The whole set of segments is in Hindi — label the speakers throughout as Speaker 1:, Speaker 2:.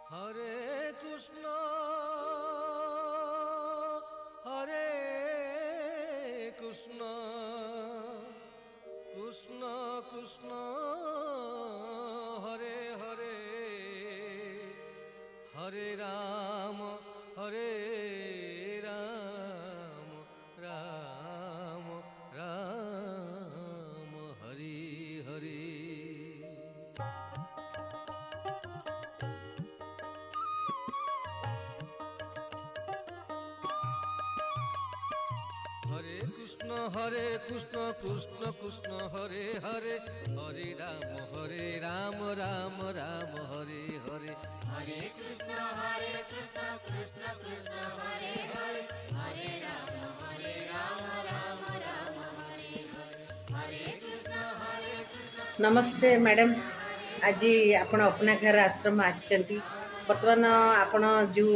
Speaker 1: हरे कृष्ण हरे कृष्ण कृष्ण कृष्ण हरे हरे हरे राम राम राम हरि हरि। हरे कृष्ण कृष्ण कृष्ण हरे हरे हरे राम राम राम हरे हरे।
Speaker 2: हरे कृष्ण कृष्ण कृष्ण हरे हरे हरे राम राम राम हरे हरे। हरे कृष्ण
Speaker 3: नमस्ते मैडम। आज आपण अपना घर आश्रम आसी बर्तमान आपण जो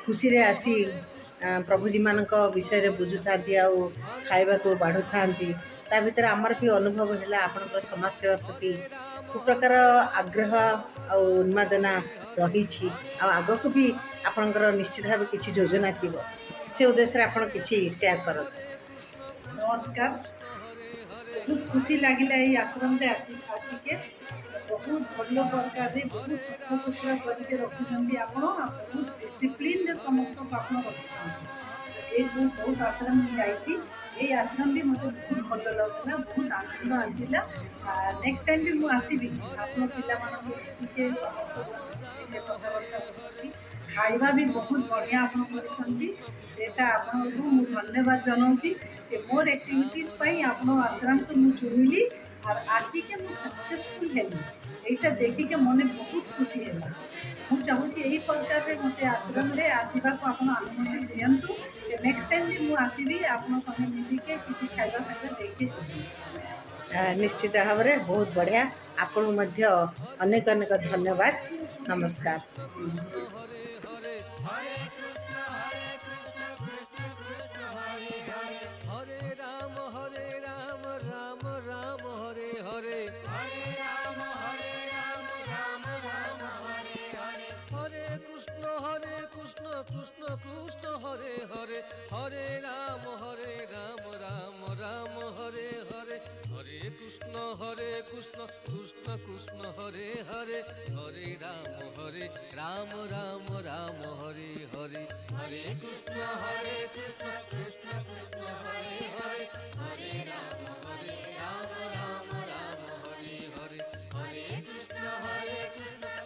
Speaker 3: खुशी रे आसी प्रभुजी मान विषय बुझु था खाइबा को बाढ़ु था ता भीतर आमर भी अनुभव है आपण समाज सेवा प्रति को प्रकार आग्रह आ उन्मादना रही आग को भी आपणकर निश्चित भाव किसी योजना थी से उद्देश्य आप किसी सेयार कर।
Speaker 4: नमस्कार। बहुत खुशी लगिला ये आश्रम रे आसिके बहुत भल प्रकार बहुत सफा सुतरा करके रखुंट आप बहुत डिसिप्लिन समस्त को आप रखुं। बहुत आश्रम जाइए आश्रम भी मतलब बहुत भल लगला बहुत आनंद आसला। नेक्स्ट टाइम भी मुझे आसबि आप पिला मिसिके समस्त कथबार्ता कर खाଇବା भी बहुत बढ़िया आप धन्यवाद जनाऊँगी कि मोर एक्टिविटीज आप आश्रम को मुझे चुनिली और आसिके मुझे सक्सेसफुल है यहाँ देखिके मन बहुत खुशी है। मुझे चाहूँगी यही प्रकार मत आश्रम रे आसवा को आप अनुमति दिंतु नेक्स्ट टाइम भी मुझे आसबि आप संगे मिलिके किसी खाଇବା खाଇବା देखे।
Speaker 3: निश्चित भाव में बहुत बढ़िया आपन अनेक अनेक धन्यवाद। नमस्कार।
Speaker 1: हरे राम राम राम हरे हरे
Speaker 2: हरे राम राम राम हरे हरे।
Speaker 1: हरे कृष्ण कृष्ण कृष्ण हरे हरे हरे राम राम राम हरे हरे। हरे कृष्ण कृष्ण कृष्ण हरे हरे हरे राम राम राम हरे हरे। हरे कृष्ण कृष्ण कृष्ण हरे हरे हरे राम राम राम हरे हरे। हरे कृष्ण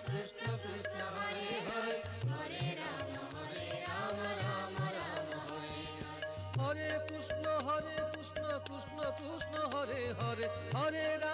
Speaker 1: कृष्ण कृष्ण हरे हरे हरे राम राम राम हरे हरे। हरे कृष्ण कृष्ण कृष्ण हरे हरे हरे राम